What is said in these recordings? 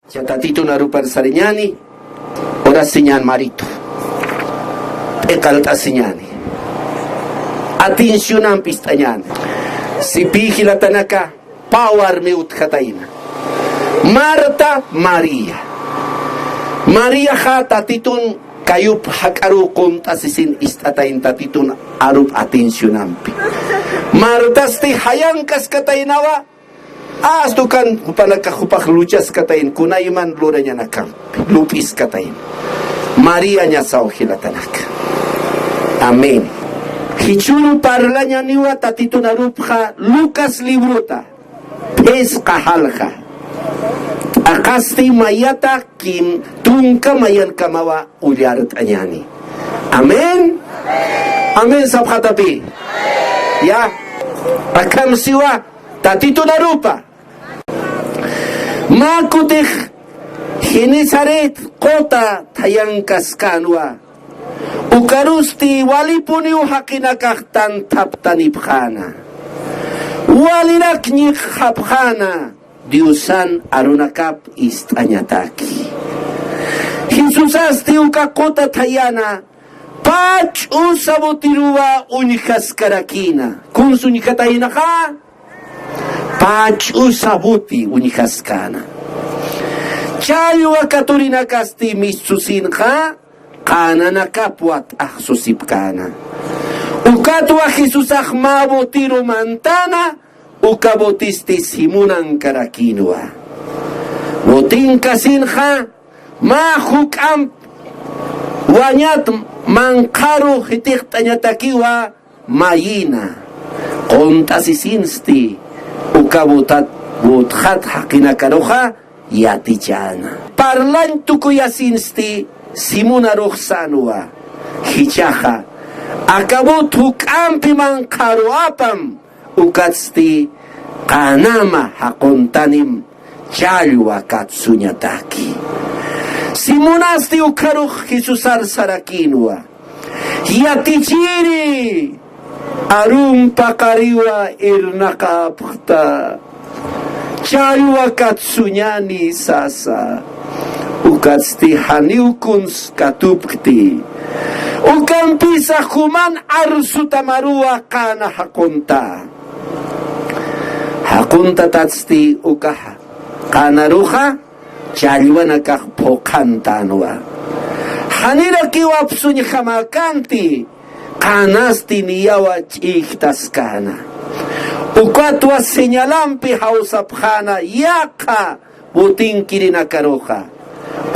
Chatatito narupar sariñani, ora señal marito. Ekalta señani. Atencionan pistañani. Si pigila tanaka, power me utkataina. Marta María. María ha tatitun kayup hakaru konta sisin istatain tatitun arup atencionampi. Marta sti hayangkas katainawa. Astu kan panakahupak luchas katain kunayman luranya nakam lupis katain Maria nya sauhila tanaka. Amen. Hichuru parlanya niwa tatito narupha Lucas libruta pesca halja akasti mayata kim tungka mayan kamawa uliarat anyani. Amen. Amen sabhatapi. Ya akam siwa tatito narupa Makutih Hinisaret kota tayangkas kanwa Ukarusti walipuni uhakinakak tantap tanipkhana Walinak nyik hapkhana Diusan arunakap istanyataki Hisusasti ukakota tayana Pach usabutiruwa unikas karakina Kunsu nikatayina ka Pach usabuti unikaskana. Chaywa katurina kasti misusin ka, kana nakapwat ahsusipkana. Ukatwa Jesusah mabotiro mantana, ukabotistis himunan karakinwa. Botin kasin ka, mahukam wanyat mangkaru hitik tanyatakiwa mayina. Kontasisinsti. Ukabutat buthat hakina karoha yatichana. Parlan tukuyasinsti simuna rohsanua. Hichaha. Akabut hukampi man karoapam. Ukatsti kanama hakontanim chalwa katsunyataki. Simunasti ukaruh Jesusar sarakinua. Yatichiri. Arum pakariwa irnakapta Chaywa katsunyani sasa Ukatsti haniukuns katupkti Ukampisa human arsutamarua kana hakunta Hakunta tatsti ukaha Kana ruha Chaywa nakah pokantanwa Hanira kiwapsuny hamakanti Kanasti niyawa chiktas kana. Ukatwa senyalampi hausapkhana yaka buting kirina karoha.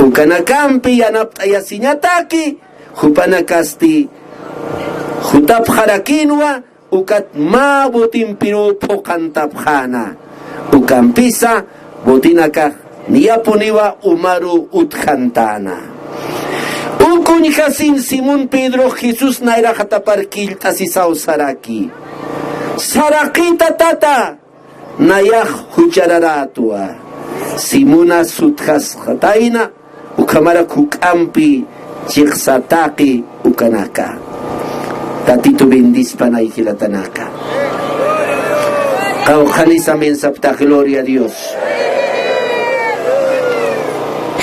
Ukanakampi yanaptaya sinyataki hupanakasti hutapkharakinwa ukat ma buting piru pokantapkhana. Ukampisa butinaka niyapuniwa umaru utkantana. Ukunikasin Simón Pedro Jesús naira hatapar kiltasisau saraki. Sarakita tata nayah hujararatua. Simuna sutkas hataina ukamara kukampi chiksataki ukanaka. Tatito bendis panay kilatanaka. Kauhanisa mensapta gloria a Dios.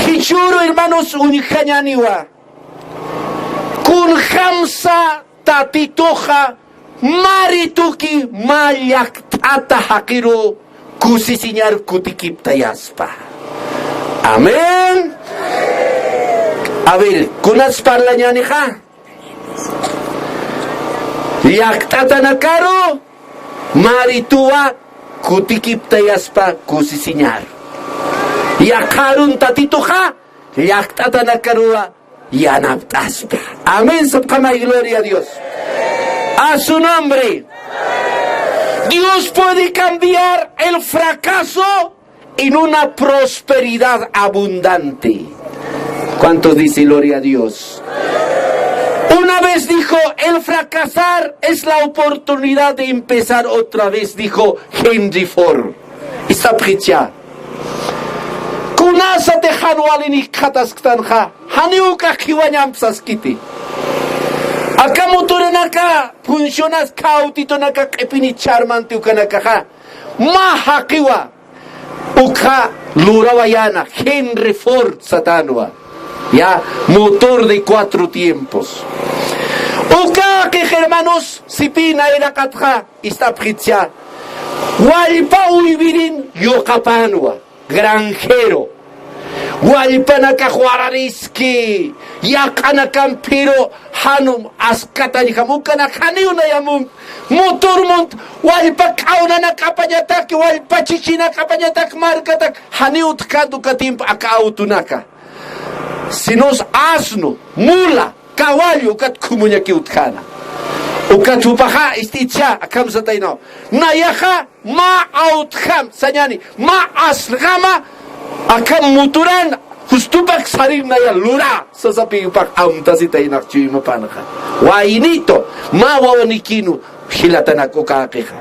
Hichuro hermanos unikanyaniwa. Kun hamsa tatitoha marituki malyak tata hakiru kusisinyar kutikip tayaspa. Amen. A ver, kunas parlanya ni ha? Yak tata nakaro maritua kutikip tayaspa kusisinyar. Yakarun tatitoha yak tata nakarua yanaptaspa. Amén, subcama y gloria a Dios. A su nombre. Dios puede cambiar el fracaso en una prosperidad abundante. ¿Cuántos dicen gloria a Dios? Una vez dijo, el fracasar es la oportunidad de empezar otra vez, dijo Henry Ford. Y sapricha. Kunasa te hanualini katasktanha. Haniuka kiwanyamsas kiti. Akamuturanaka funcionas kautito naka kepini charmanti ukanaka ha. Mahakiwa. Uka lurawayana Henry Ford satanwa, ya motor de 4 tiempos. Uka que hermanos sipina era katja istapritsia walpa uibirin yokapanwa granjero walpana kajuarariski yakana campiro hanum askatani kamukana kaniuna yamun motor mont walpa kaunana kapanyatak walpa chichina kapanyatak markatak haniut kadu katimp akautunaka sinos asno mula caballo kat kumunyaki utkana ukat upaha isticha akam sataino nayaha ma autkam sanyani ma asgama akam muturan hustupak sarim naya lura sasapi upak amtasitainak chima panaka wainito ma wawanikinu hilatanako kakeha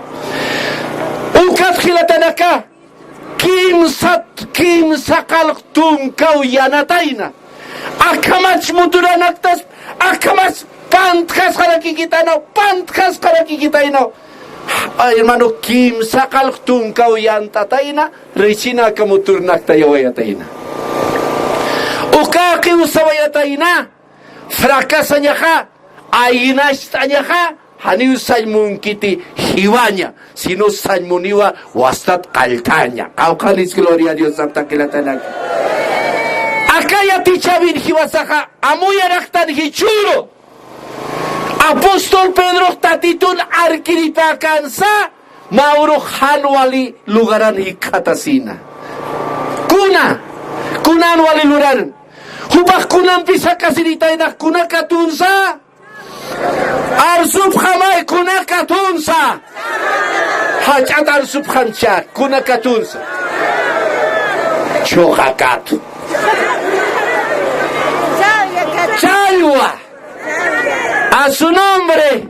ukat hilatanaka kim sakal tumkau yanataina akamach muturanaktas akamach pantkas karakikitaino hermano kim sakal tumkau yantataina rechina kamuturnakta yawayataina ukaki usawayataina fracasañaja ainashtañaja hani usaymunkiti hiwaña sino saymuniwa wastat kaltaña kaukalis gloria a Dios santa kilatanaka akaya tichavin hiwasaja amuyaraktan hichuro apóstol Pedro tatitun arkiripakansa mauro hanwali lugaran hikatasina kunan wali lugaran hubak kunan pisa kasinitaina kuna katunsa arsub khamay kuna katunsa hachat arsub khancha kuna katunsa chokakatu Chalwa a su nombre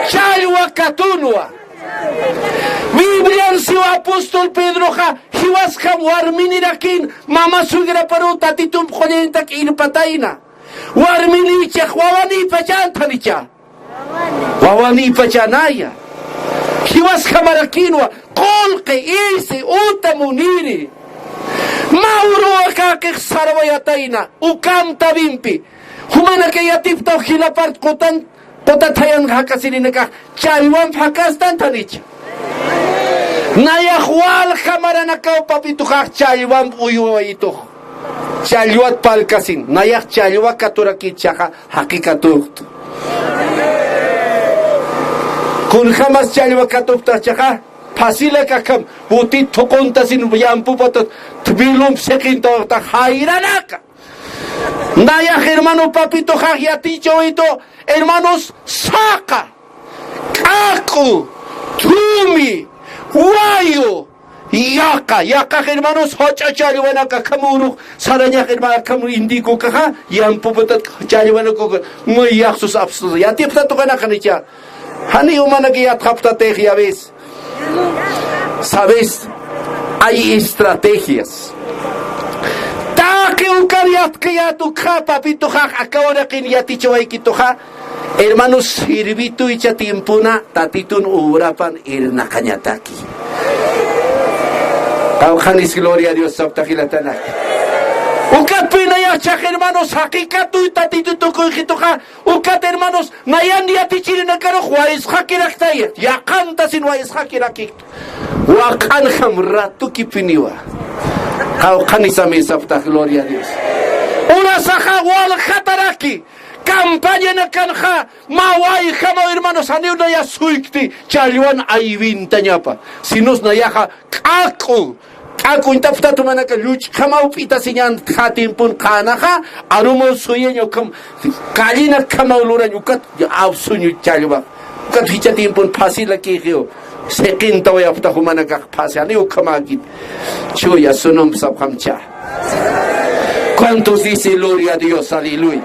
Chalwa Katunwa Biblia si apóstol Pedro ja hiwas kam warminirakin mama sugira paru tatitum khonentak irpataina warmini chawani pachantanicha wawani pachanaya hiwas kamarakinwa kolqi isi utamuniri mauro akake sarwayataina ukam tabimpi humana que yatipta hilapart kotan potatayan hakasinaka chalwan hakastan tanicha nayahwal kamaranaka papitu hak chalwan uyuito chalwat palkasin nayah chalwa katuraki chaha hakikatut kun khamas chalwa katupta chaha pasila kakam buti tokontasin yampu potot tbilum sekinto ta hairanaka naya hermano papito jajiaticho ito hermanos saca kaku tumi wayo yaka hermanos hocha chariwana kakamuru saranya hermana kamu indiko kaha yampu potot chariwana ko muy yaxus absus yatipta to kana kanicha hani humana que yatrapta tegia ves sabes hay estrategias que un cariat que ya tu capa pito ja acabora que ya ti chawai kito ja hermanos sirvitu y chatimpuna tatitun urapan irna kanyataki Kauhanis gloria a Dios sabtakilatana ukat pinaya cha hermanos hakikatu tatitu to kito ja ukat hermanos nayan ya ti chirina karo juais hakiraktai ya canta sin juais hakirakik wa kan hamratu kipiniwa Kaukanisa me sabta gloria a Dios. Una saja wal khataraki campaña na kanja mawai kama hermanos aniuna ya suikti chalwan aivinta nyapa sinos na yaha kaku intapta tumana ka luch kama upita sinyan khatimpun kanaha arumo suyenyo kam kalina kama uluran ukat absunyu chalwa ukat hichatimpun pasila kihyo sekinta way apta humana ka pase ani ukamagit chuya sunum sabhamcha ¿cuántos dice gloria a Dios? Aleluya.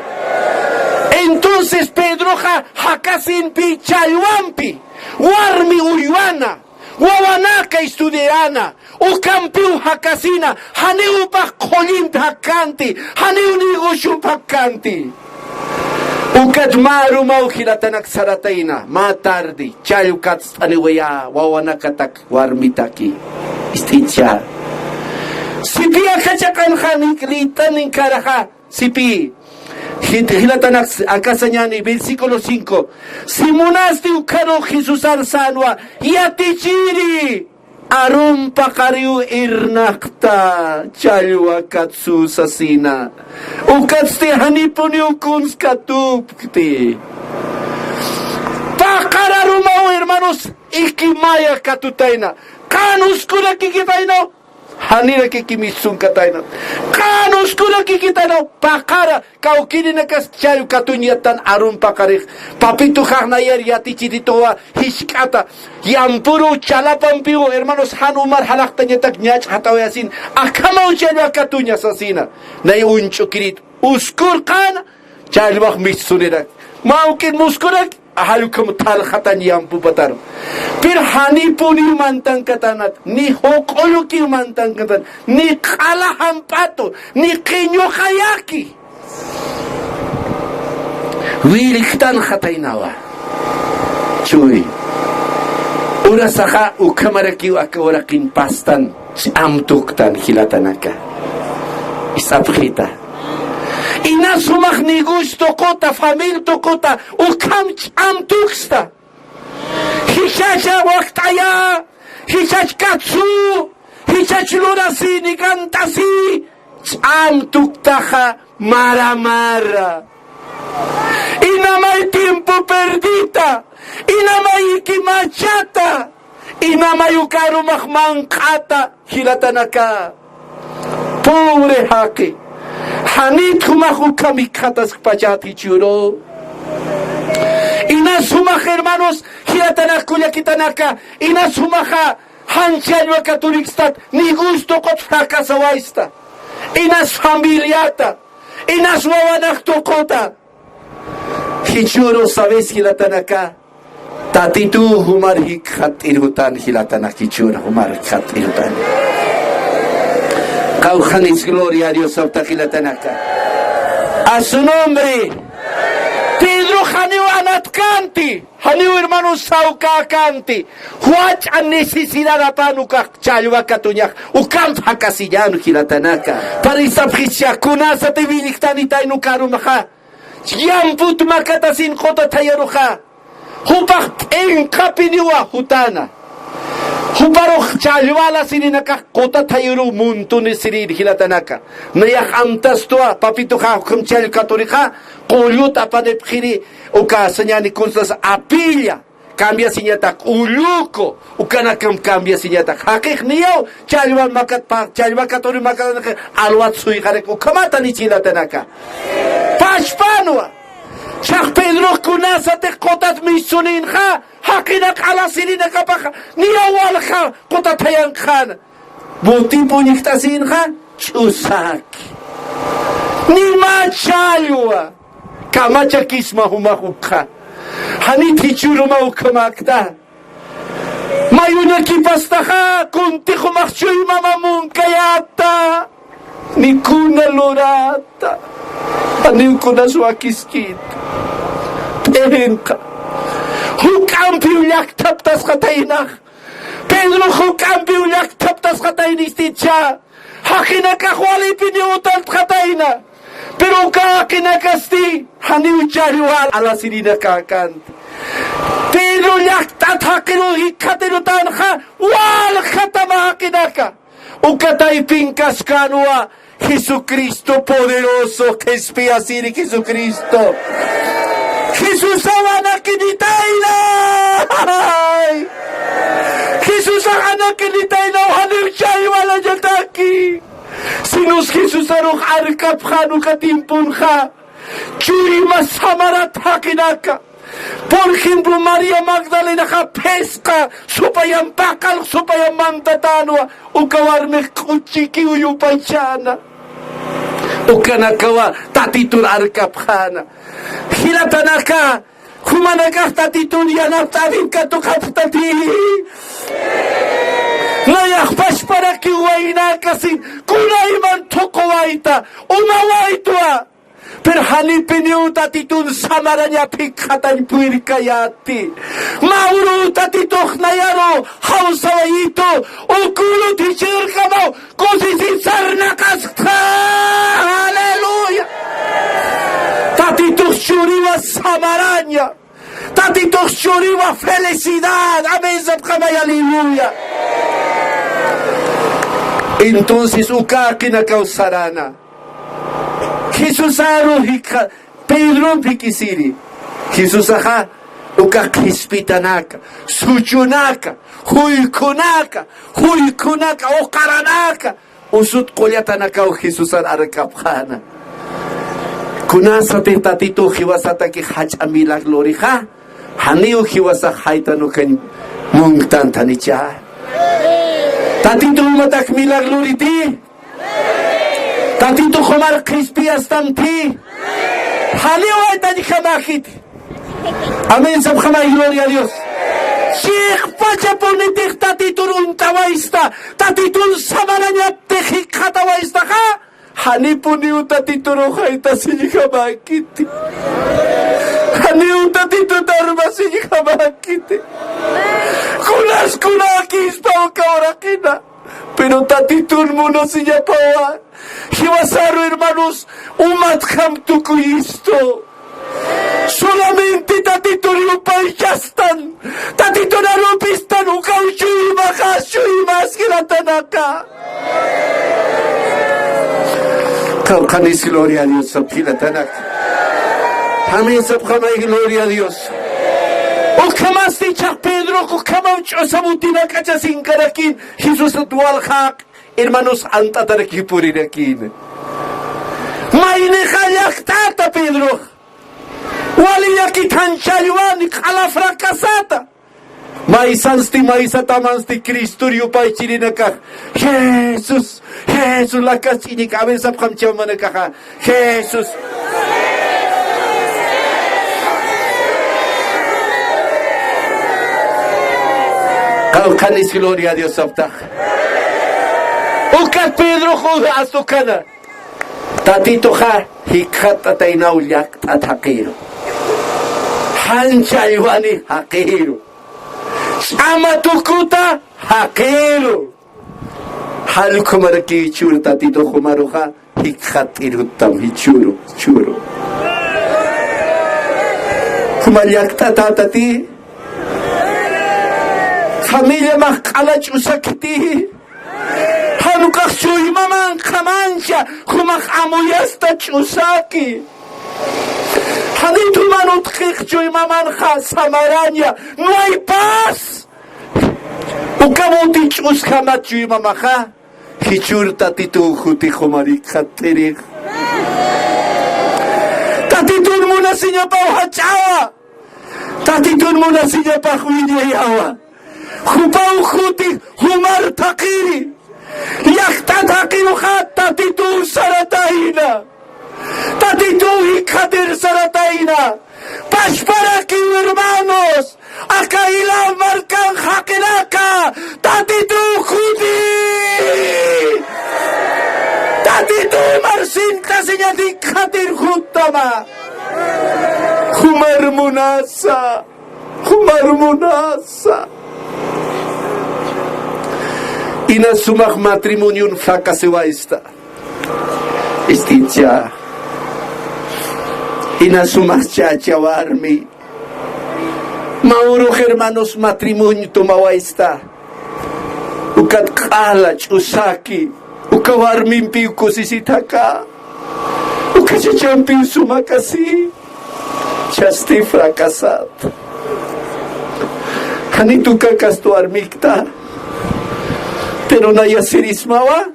Entonces Pedro hakasin pi chalwampi warmi uywana wawanaka estudiana ukampiu hakasina haneu pa kolim hakanti haneu nigoshum hakanti ukadmaru mauhilatanak sarataina ma tardi chalukats aniwaya wawanakatak warmitaki isticha Sipi akachakanjani klitanin karaja. Sipi. Hilatanak akasañani, versículo 5. Simunaste ukaro Jesús arsanwa. Yatichiri. Arum pakariu irnakta. Chalwa katsu sasina. Ukatste hanipuni ukuns katupti. Pakararumao, hermanos. Ikimaya katutaina. Kanus kura kikitaino. Hanira kikimisun kataino. Kanus kura kikitaino. Pakara. Kaukini nakas chayu katunyatan arum pakarik. Papito kagnayer yati chiditoa. Hishkata. Yampuru chalapampiu. Hermanos hanumar halaktanyatak nyach hatawayasin. Akamau chayu katunya sasina. Nay uncho kirit. Uskur kana. Chayu missunirak. Maukin muskurak. Ahalukam tal khatan yampu patar. Pir hani puni mantan katanat. Ni hokoluki mantan katan. Ni kala hampato. Ni kinyo kayaki. Wiliktan khatainawa. Cuy. Ura saka ukamarakiw akawarakin pastan. Amtuktan hilatanaka. Isapkhita. Inasumak ni gusto kota, famil to kota, ukam amtuksta. Hichacha waktaya, hicach katsu, hicach lurasi ni kantasi, amtuktaja maramara. Inamay tiempo perdita, inamay ikimachata, inamay ukarumak mangkata, hilatanaka. Pobre haki. Hanit humahu kamikatas pachati churo. Inasumah hermanos, hilatanakuya kitanaka, inasumaha hanchalwa katolikstat, ni gusto kot frakasawaista. Inas familiata, inas wawanak tokota. Hichuro sabes hilatanaka, tatitu humar hikhat irutan hilatanaki chura humar hikhat irutan. Caujanis, gloria a Dios, Tanaka. A su nombre, Pedro Janiu Anatkanti, Janiu hermano Sauka Kanti, Huach a necesidad a Panuka, Chalua Catuñac, Ucam Hakasillano, Gilatanaka, Parisa Prisha, Kunasa Tivilictanita y Nukarumaha, Yamput Makatasin Kota Tayaruja, Hupak en Kapiniwa, Hutana. Huparok chalwala sininaka kota tayuru muntuni sirir hilatanaka. Nayak amtastua papito ka kumchal katolika kolyut apanepkhiri uka senyani kunsas apilya cambia sinyatak uluko ukanakam cambia sinyatak hakik niyo chalwa makat pa chalwa katoli makat alwat sui karek ukamata ni hilatanaka. Pashpanwa Shach Pedro kunasa te kotat misuninha hakinak ala sininaka paha niyawalha kotat hayankhan botipo niktasinha chusak nima chalwa kamacha kisma humahukha hani tichuruma ukamakta mayuna kipastaha kunti humachchui mamamun kayata nikuna lorata Anim ko na suwakiskit. Pehin ka. Hukam piulyak taptas katainak. Pedro hukam piulyak taptas katainistit siya. Hakinakakwali piniutan kataina. Pero kakinakasti. Haniw chariwal ala sinina kakan. Pedro yaktat hakino hikatinutan ka. Wal katama hakinaka. Ukatay pinkas kanwa. Jesucristo poderoso que espía así de Jesucristo. Jesús sabana que ni taila. Jesús sabana que ni taila. Hanir chay wala jataki. Sinus Jesús aruch arkap hanu katimpun ha. Churi masamarat hakinaka. Por ejemplo, María Magdalena pesca, supayang pakal, supayang mantatanwa, ukawarme kuchiki uyupaychana. Ukanakawa, tatitur arkapjana. Hilatanaka, humanakah tatitur yanaptadin katukaptati. Layak paspara kiwainakasin, kunaiman tokowaita, umawaitwa. pero hanipiniu tatitun samaranya pikatan puirkayati. Mauro tatituh nayaro hausawayito okulo tichirkamo kosisisarna kaska. Aleluya. Tatituh shuriwa samaranya. Tatituh shuriwa felicidad. Amén, sabkamay, aleluya. Entonces uka kinakausarana. Jesús aro hika Pedro pikisiri. Jesús aha uka kispitanaka, suchunaka, huykunaka, okaranaka. Usut kolyatanaka o Jesús arakapana. Kunasa tatito hiwasata ki hacha milaglori ha. Haniu hiwasa haitanu kan mungtan tanicha. Tatito matak milaglori ti. Tatito khomar crispy astan ti. Haniu aitani khamakit. Amén, sab khamay, gloria a Dios. Sheikh pacha ponitik tatito untawaista. Tatito samaranya tehik khatawaista ha. Hanipuniu tatito rojaita sinikhamakiti. Haniu tatito darma sinikhamakiti. Kunas kunakis pao kaurakina. Pero tatitun muno siyapawa. Hiwasaru, hermanos, umat hamtuku isto. Solamente tatito lupay yastan. Tatito narupistan ukauchu makashu imaskiratanaka. Kaukanis, gloria a Dios, sapilatanak. Amén, sapkamay, gloria a Dios. O kamasti chak Pedro, o kamauch o sabutina kachasin karakin. Jesus atual hak, hermanos, antataraki purirakin. Maine khayak tata Pedro. Waliyaki tanchayuan kala fracasata. Maisansti maisatamansti Cristo yupay chirinaka. Jesus, Jesus la kasini kaben sab kamchamanaka. Jesus. Kaukanis, gloria a Dios sabta. Ukat Pedro juda asukana. Tatito ha hikata tainauliak tatakiro. Hanchayuani hakiro. Amatukuta hakiro. Halukumaraki churu tatito humaruha hikatirutam hichuru churu. Humaliak tatati. Familia makalach usakiti. Hanukak shuy maman kamancha. Humak amuyasta chusaki. Hanito manut kikchuy maman ha samaranya. No hay paz. Ukamutich uskamachuy mamaha. Hichur tatitu huti humari katirik. Tatitun muna sinya pa hachawa. Tatitun muna sinya pa huinyayawa. Hupau huti humar takiri. Yakta takiru hat tatitu sarataina. Tatitu hikadir sarataina. Pashparaki, hermanos. Acá ila marcan hakinaka. Tatitu huti. Tatitu marsinta señadik hadir hutama. Humar munasa. Humar munasa. Ina sumak matrimonio fracasewa esta. Isticha. Ina sumak chachawarmi. Mauro hermanos matrimonio tomawa esta. Ukat kalach usaki. Ukawarmi piu kosisitaka. Ukachachampi sumakasi. Chasti fracasat. Hanituka kastuarmikta. Pero na yasirismawa,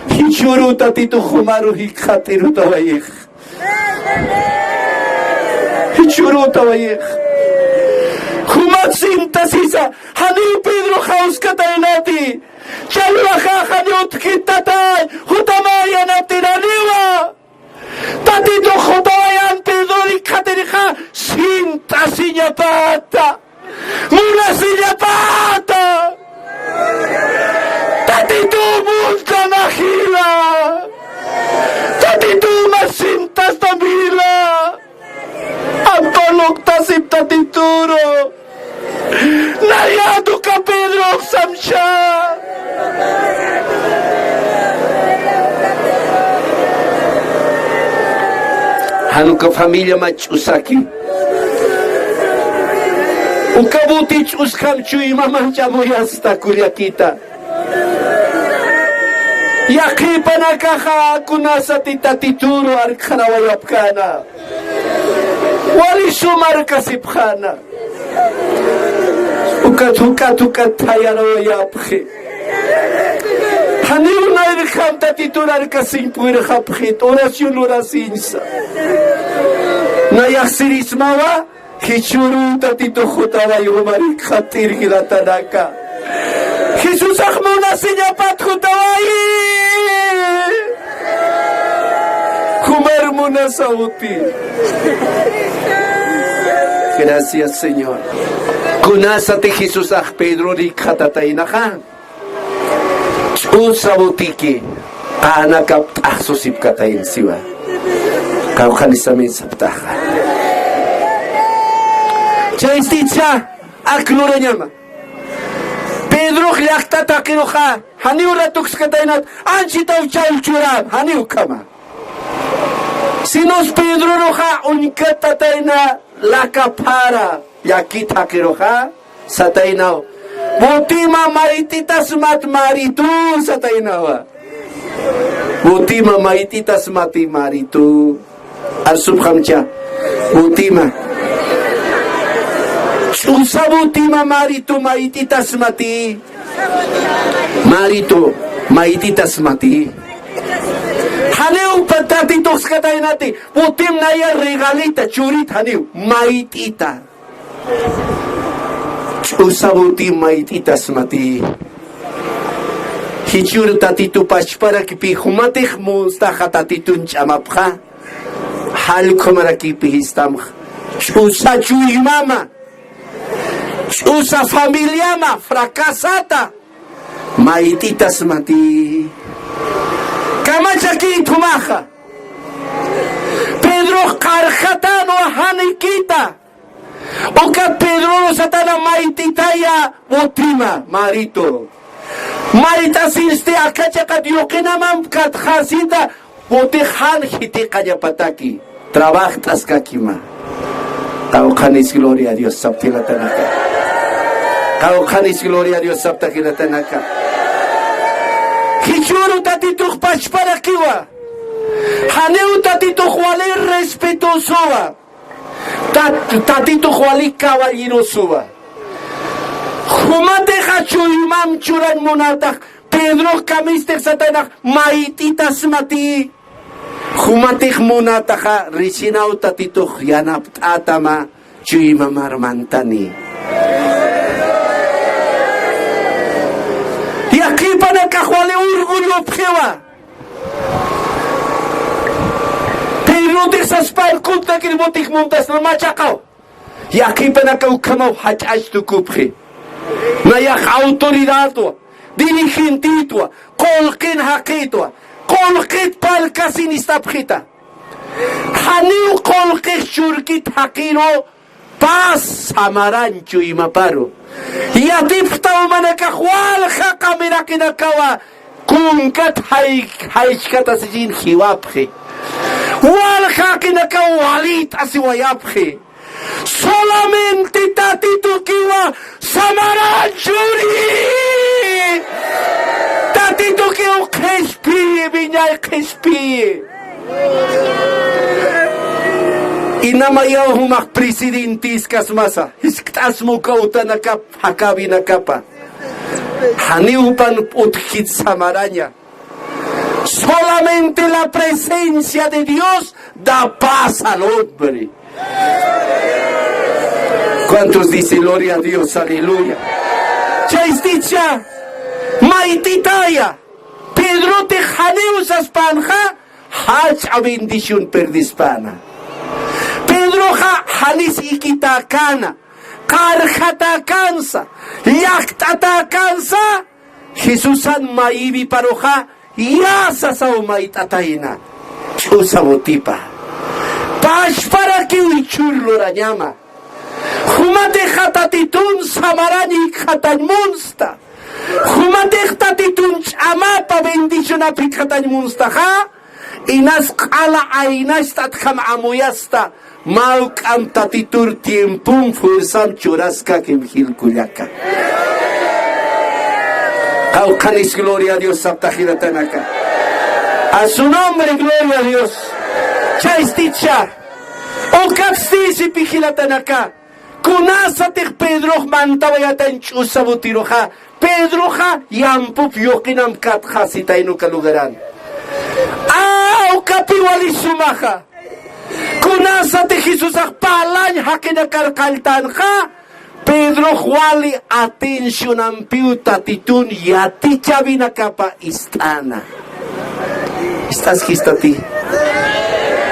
hichuru tatito humaru hikatiru tawayik. Hichuru tawayik. Humat sintasisa, hanil Pedro haus katainati. Chalwaha hanyut kitatay, hutamaya natiraniwa. Tatito hutawayan Pedro hikatirika, sintasinya pata. Muna sinya pata. Tatito multa mahila. Tatito masintas también. samcha. Hanuka familia machusaki. Ukabutich uskamchu imamancha moyasta kuryakita. Yakipana kaha kunasa titatituro arkana wayapkana. Wali sumar kasipkhana. Ukat tayana wayapkhi. Haniu nair kham tatitura arkasin puir khapkhit oración orasinsa. Na yaksirismawa Kichuru tatito jutara yumari khatir gilatanaka. Jesús ahmuna seña pat jutawai. Kumar muna sauti. Gracias, Señor. Kunasate Jesús ah Pedro ri khatatainaha. Un sabutiki. Anakap ahsusip katain siwa. Kau khanisamin saptaha. Chaistitsa aklura llama. Pedro llakta takiroja. Haniu ratux katainat. Anchita uchal churab. Haniu kama. Si nos Pedro roja unkata taina la capara. Yaki takiroja. Satainao. Botima maititas mat maritu satainawa. Botima maititas mati maritu. Arsubhamcha. Botima. Usabutima maritu maititas mati. Maritu maititas mati. Haneu patati toskatainati. Utim naya regalita churit haneu maitita. Usabutim maititas mati. Hichur tatitu pachpara kipi humatih mustahatatitun chamapha. Hal komara kipi histamh. Usa chui mama. Usa familia ma fracasata. Maititas mati. Kamachaki tumaja. Pedro karjatano hanikita. Oka Pedro satana maititaya botima marito. Maita sinste akachaka diokena mam kat khasita botehan hiti kayapataki. Trabajas kakima. Taukanis gloria a Dios saptila tanaka. Taukanis gloria a Dios saptakila tanaka. Hichuru tatituk pachpara kiwa. Haneu tatituk wale respetuosoa. Tatituk wale caballerosoa. Humate hachu imam churan monatak. Pedro kamistek satanak maititas mati. Humatik monataha risinau tatituk yanap atama chuima marmantani. Yakipana kahwale urgullo pjewa. Pedro de saspar kunta kirbotik montas na machakao. Yakipana kaukamau hachach tu kupje. Nayak autoridad dirigentito, kolken hakito. Kolkit palkasin istapjita. Haniu kolkit shurkit hakiro pas samaranchu y maparo. Yatipta umanaka hual hakamira kinakawa kunkat haishkata sijin hiwapje. Hual hakinakawa walit asiwayapje. Solamente tatito kiwa samaranchuri. Tatito que o crespie, viña crespie. Inamaya humak presidentis kasmasa. Hiskas mo kauta nakap, hakabi nakapa. Haniupan utkit samaraña. Solamente la presencia de Dios da paz al hombre. ¿Cuántos dicen gloria a Dios? Aleluya. Chaisticha. Maititaya, Pedro te janeus aspanja, hach a bendición perdispana. Pedro ha halis ikitakana, karjata cansa, yaktata cansa, Jesusan maibi paroja, yasa sao maitataina, chusabotipa. Pash para que uchurlo la llama. Humate jatatitun samarani jatanmunsta. Humatech tatitun amapa bendición apikatañ munstaja. Inas qala ainas tatkam amuyasta. Maukam tatitur tiempum fuerzam churasca kimhil kuyaka. Caucanis, gloria a Dios, Saptajilatanaka. A su nombre, gloria a Dios. Chaisticha. O capstis y pijilatanaka. Kunasatich Pedro mantawayatan chusabutiroja. Pedroja yampup yokinam katjasita inuka lugaran. O capiwali sumaja. Kunasatich Jesús akpalañ hakinakar kaltanja. Pedro Juali atención ampiuta titun yati chavina capa istana. Estás gistati.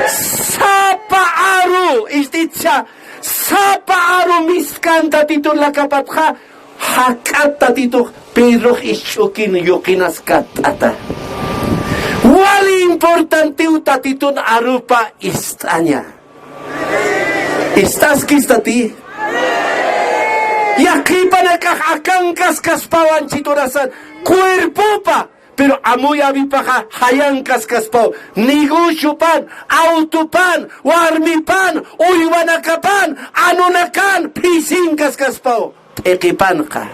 Sapa aru isticha. Sapa aru miskanta titun la capatja. Hakata titu Pedro ishokin yokinas katata. Wali importante uta titun arupa istaña. Estás gistati. Y aquí para que acancas caspawan chitorasan cuerpo pa pero amuy avipaja hayancas caspao niguchupan autopan warmipan uywanakapan anunakan pisincas caspao equipanca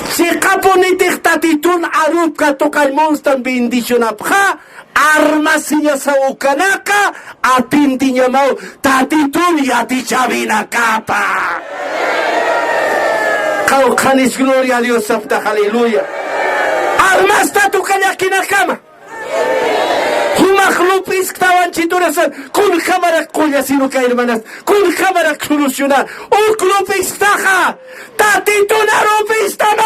si caponitic tatitun arupka tokay monstan bendicionapja armasinya sa ukanaka atintinya mau tatitun yati chavina capa. Caucanis, gloria a Dios, Sapta, aleluya. Armasta tu kanyakina kama. Humaklupis tawan chiturasan. Kun cámara kuya sino que hermanas. Kun cámara solucionar. Un klupis taja. Tatituna rupis tama.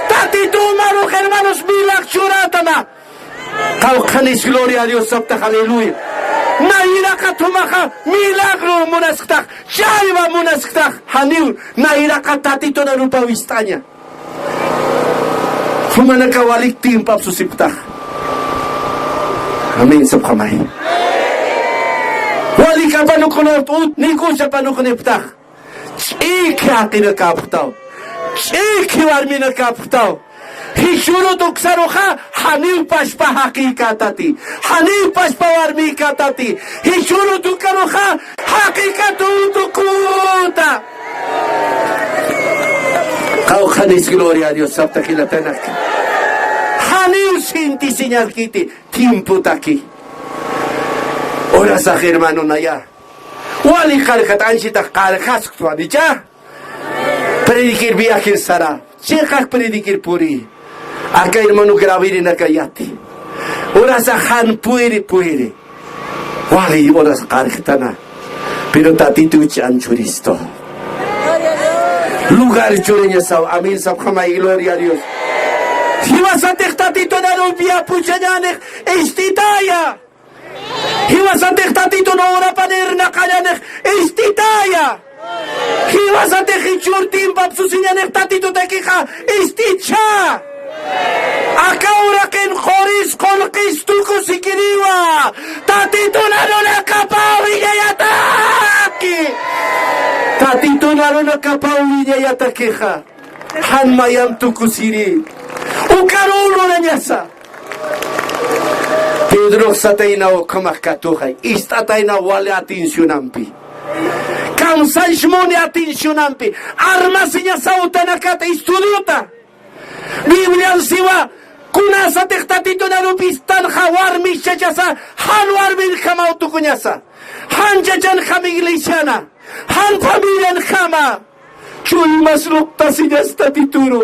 Tatituna hermanos milak churatama. Caucanis, gloria a Dios, Sapta, aleluya. Nairaka tumaja milagro monasktag chaiva monasktag haniu nairaka tatito na rupa wistanya fumana kawalik timpap susiptag amin sa kamay wali ka panukunot niku sa panukuniptag chika kinakaptaw chiki warmi nakaptaw Hishuru tuksaroja haniu paspa hakikatati haniu paspa warmi katati hishuru tukaroja hakikatu tukuta Caucanis, gloria a Dios, Sapta Kilatanak haniu sinti señal kiti tiempo taki ora sa hermano naya wali karkatan sita karkas tuanicha predikir biakin sara chekak predikir puri acá hermano gravir en acayati oras ajan puere wali oras karkatana pero tatito chanchuristo lugar chureña sao amin sab jamai gloria a Dios hiwasatek tatito na rubia puchañanek estitaya hiwasatek tatito na ora paner na kayanek estitaya hiwasatek hichurtim papsusinyanek tatito tekija esticha Akaura ken Joris Kolkis Tuku Sikiriwa Tatito Narona Kapawi Yataki Tatito Narona Kapawi Yatakeja Han Mayam Tuku Siri Ukarulo Nanyasa Pedro Sataina o Kamakatuja Istataina Wale Atincionampi Kamsaishmoni Atincionampi Armasinya Sautanakata Istuduta Biblia siwa kuna sa tektatito na rupistan hawar mi chachasa hanwar min kama utukunyasa han chachan kamiglishana han pamilyan kama chul masrukta sinyasta tituro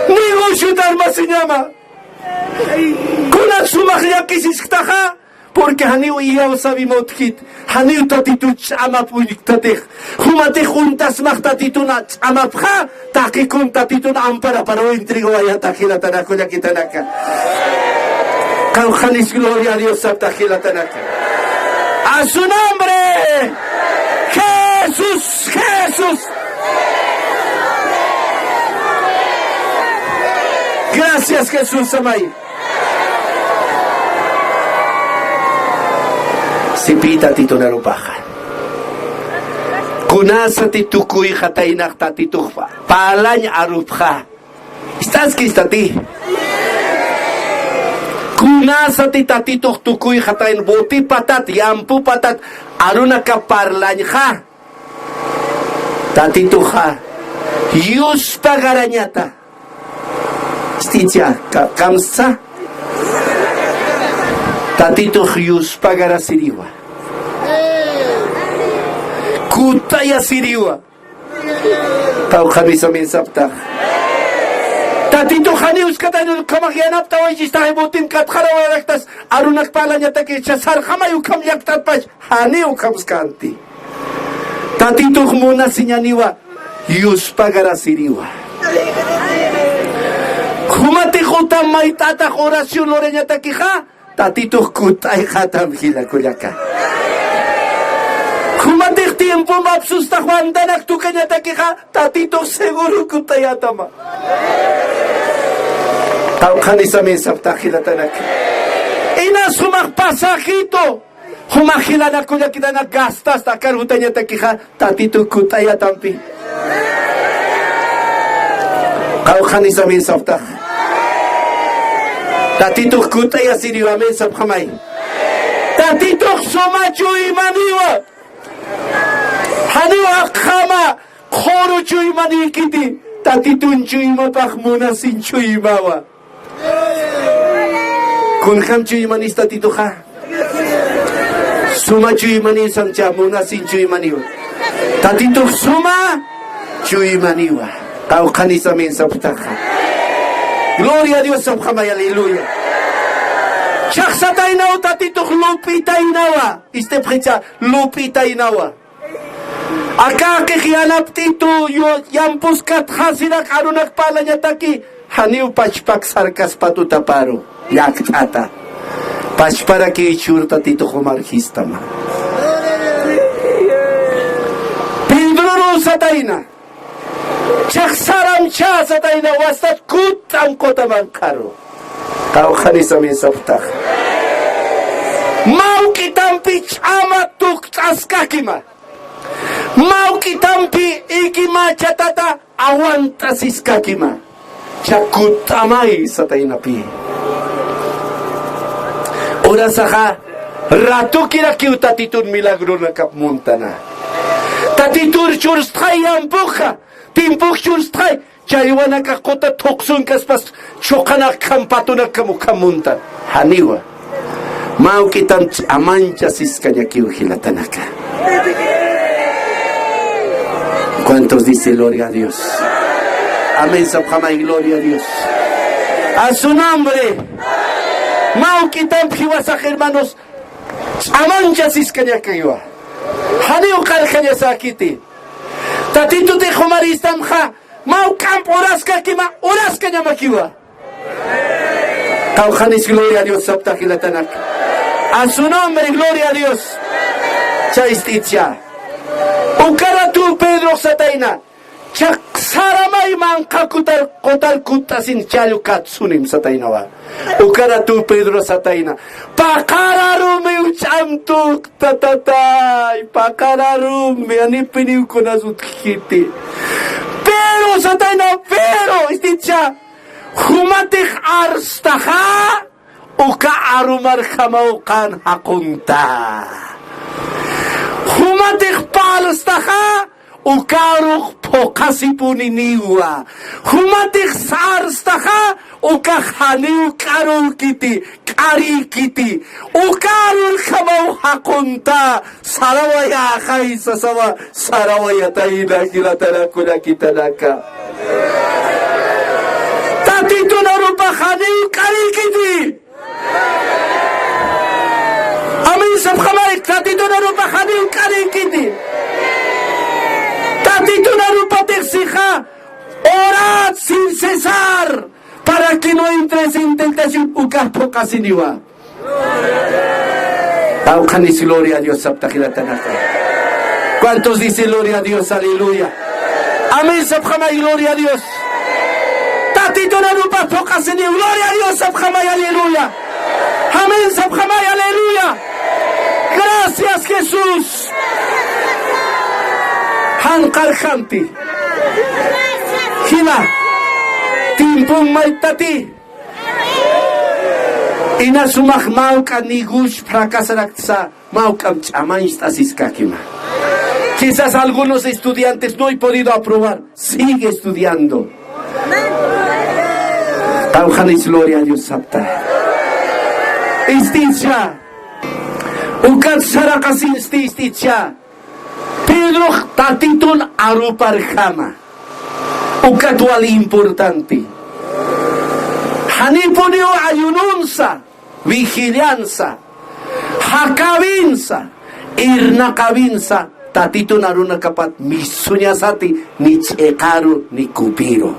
nigo shutar masinyama kuna sumakya kisisktaha porque haniu iyaw sabi motkit haniu tatito chama puniktatih humate juntas maktatito na chama pha takikun tatito na ampara para intrigo ayatakila tanako yakitanaka Caucanis, gloria a Dios, Saptajila tanaka a su nombre Jesús gracias Jesús amay Sipita tito na rupaja. Kunasati tukui hatainak tatitufa. Palañ arupja. ¿Estás que está ti? Kunasati tatituj tukui hatain boti patat yampu patat aruna kaparlañja. Tatituja. Yuspa garañata. Sticia kamsa. Tatituj yuspa garasiriwa. Kutaya siriwa. Tau khamisa min sapta. Tatito khani uskatanu kamagianap tawai jistahe botin katkhara waraktas arunak palanyata ke chasar khamayu kham yaktat pas hani ukhamskanti. Tatito khmona sinyaniwa yuspa garasiriwa. Khumati khutam maitata oración loreñata kija tatito kutay khatam hila kulyaka. Kumatik tiempo mapsusta Juan danak tu kanyata kija tatito seguro kutayatama. Tau kanisa min saptakila tanak. Inas humak pasajito. Humakila na kuya kita na gastas takar hutanyata kija tatito kutayatampi. Tau kanisa min saptak. Tatito kutaya siriwa min sapkamay. Tatito somachu imaniwa. Haniwa kama khoro chui mani kiti tatitun chui ma pakhmuna sin chui mawa kun kham chui mani tatito kha suma chui mani samcha muna sin chui mani tatito suma chui mani wa kau khanisa min saptakha gloria a Dios subhanahu aleluya chaksata inaw tatito lupita inawa este precha lupita inawa Acá que gianaptito yo yampus kat hasirak arunak palanya taki haniu pachpak sarkas patuta paro yaktata pachpara que churta tito homarhistama pindruru sataina chaksaram cha sataina wastat kut angkota mankaro tau khanisa min saftah mau kitampi chama tuk askakima Mau kitampi ikima chatata awanta siskakima chakutamai satainapi ora saha ratu kira kiutatitun milagro na kapmuntana tatitur churstay ampuja timpuk churstay chaywana ka kota toksun kaspas chokana kampatuna kamukamunta haniwa mau kitam amancha siskanya kiuhilatanaka. ¿Cuántos dicen gloria a Dios? Amén, Sabjama y gloria a Dios. A su nombre. Maukitam piwasaj hermanos. Amancha siskanya kaywa. Haneo kalkanya sakiti. Tatito te jomaristam ha. Maukam oraska kima oraskanya makiwa. Taujanis gloria a Dios sabtajilatanaka. A su nombre gloria a Dios. Chaistitia. Ukara tu Pedro sataina chak saramay manka kotal kutasin chalu katsunim sataina wa ukara tu Pedro sataina pakararumi uchamtuk tatatay pakararumi anipiniu konasut kiti pero sataina pero isticha humatih arstaha uka arumar khamaukan hakunta Humatih palstaha ukaruk pokasipuniniwa. Humatih sarstaha ukakhaniu karukiti karikiti. Ukarul khamau hakunta sarawaya khaisa sawa sarawaya taina kilatana kuna kitanaka. Tatito narupa khaniu karikiti. Amin sabkhamaik tatito narupa khaniu karikiti. Tatito narupa texija orad sin cesar para que no entres en tentación ukapo kasiniwa. Aukanis gloria a Dios sabtajilatanaka. ¿Cuántos dicen gloria a Dios? Aleluya. Amén sabkhama y gloria a Dios. Tatito narupa pokasiniwa. Gloria a Dios sabkhama y aleluya. Amén sabkhama y aleluya. Gracias Jesús. hanqarqanti hina timpun maytati ina sumaq mawka nigush fracasaraksa mawkam ch'amañstasisqakima. Quizás algunos estudiantes no han podido aprobar. Sigue estudiando. Taujanis gloria a Dios sapta. Isticha. Ukat sarakas isticha. Pedro tatitun aruparjama. Ukat wali importante. Hanipunio ayununsa. Vigilanza. Hakabinsa. Irnakabinsa. Tatito naruna kapat misunya sati ni chekaru ni kupiro.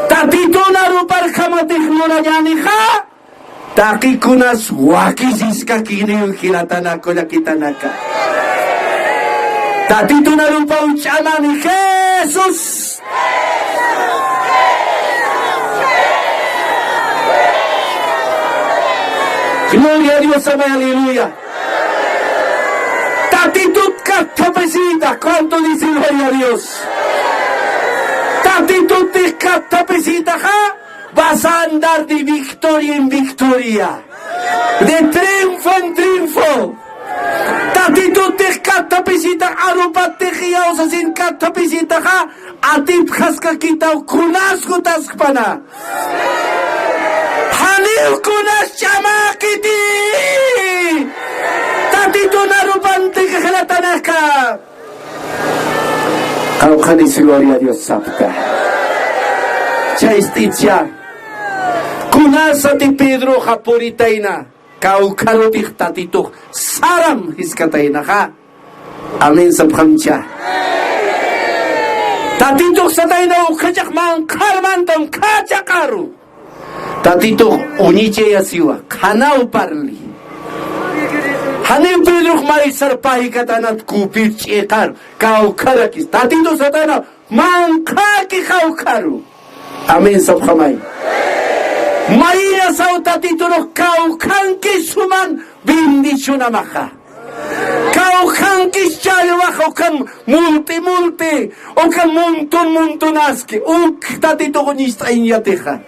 Tatito naru parkamati hlorayani ha. Takikunas wakisiska kini ukilatanako yakitanaka. Tatito naru pauchamani Jesus. Gloria a Dios, amén, aleluya. Tatitud catapecita, ¿cuánto dice gloria a Dios? Tatitud de catapecita, ¿ja? Vas a andar de victoria en victoria, de triunfo en triunfo. Tatitud de catapecita, arupate giaosa sin catapecita, ¿ja? Atip jaskakita, kunasku taskpana. Hanil kunas chamakiti. Tatito narupante que gelatanaka. Kaujanis gloria a Dios sapta. Chaisticha. Kunasati Pedro japoritaina. Kaukarotich tatito saram hiskataina ha. Amen saphamcha. Tatito sataina ukajak man karmantam kachakaru. Tatito uniche yasiwa kanau parli. Hanim Pedro maisar pahi katanat kupir chekar kaukarakis. Tatito satana mankaki kaukaru. Amen sabhamay. Maya sao tatito no kaukanki suman bendicionamaha. Kaukanki chalwaha okan multi okan montonaski. Uk tatito konista inyateja.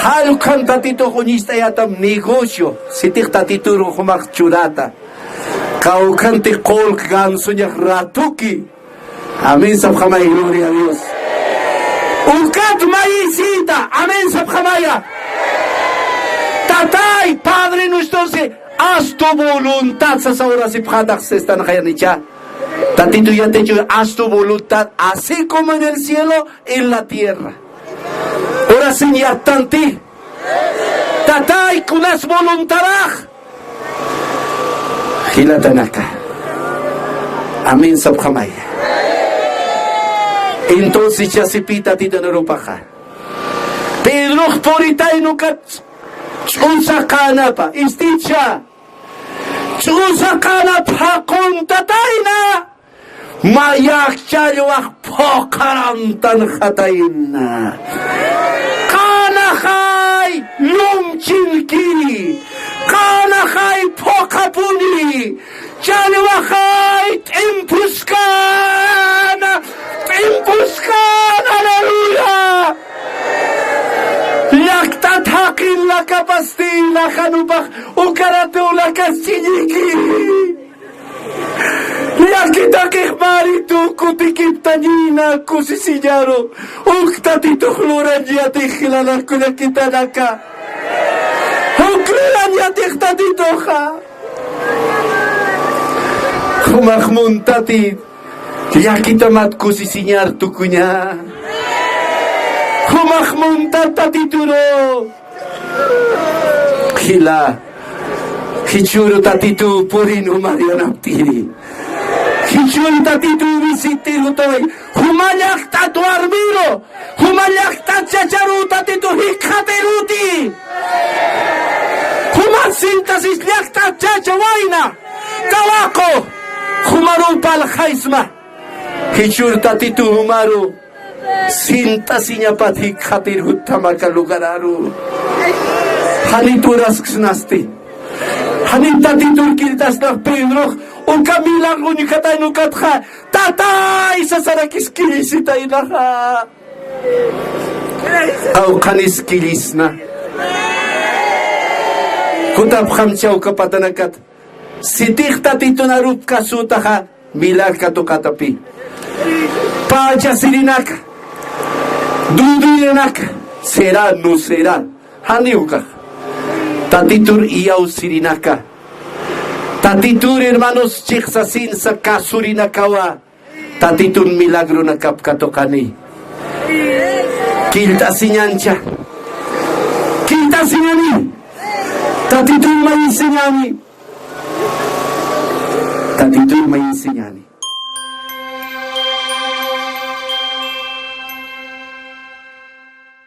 Halu kan tatito konista yatam negocio. Sitik tatito ruhumak churata. Kau kan te kol gansunya ratuki. Amen sabhamay, gloria a Dios. Ukat maisita. Amen sabhamaya. Tatay, Padre nuestro, haz tu voluntad. Sas ahora si pjadak se están hayanicha. Tatito ya te dicho, haz tu voluntad, así como en el cielo, en la tierra. Ahora señatanti. Tatay kunas voluntaraj. Gilatanaka. Amen sabhamay. Entonces ya se pita tita narupaja. Pedro poritay nukat chusakana pa. Isticha. Chusakana pa kontatayna. Mayak chalwak pokarantan hatayna. Kanakay lumchinkini. Kanakay pokapuni. Chalwakay timpuskana. Timpuskana, aleluya. Yaktat hakin la kapastin la kanubak. Ukarate la kastiniki. Yakita kihmaritu kutikiptanina kusisillaro. Uktatito hluranyatijilana kuyakitanaka. Ukluranyatijtatitoja. Humahmuntati. Yakitamat kusisiñar tukuña. Humahmuntatatituro. Hila. Hichuru tatitu purinu marionaptiri. Hichuru tatitu visitiru toy. Humayak tatu armiro. Humayak tachacharu tatitu hikateruti. Humasintasis yak tachacha waina. Tawako. Humaru pal haisma. Hichuru tatitu humaru. Sintasinya pati hikateru tamaka lugararu. Hanituras ksnasti. Hanin tatitur kiltas na Pedro, Uka milagro ni katay nukat ka. Tatay sa sarakiskilis itay na ka. Aw kaniskilis na. Kutap kamchaw kapatanakat. Sitik tatito na rup kasuta ka. Milag kato katapi. Paja silinak. Duduyanak. Será, no será. Haniuka. Tatitur iyaw silinaka. Tatitur hermanos chiksasin sa kasurinakawa. Tatitur milagro na kapkatokani. Kilta sinyancha. Kilta sinyani. Tatitur may sinyani. Tatitur may sinyani.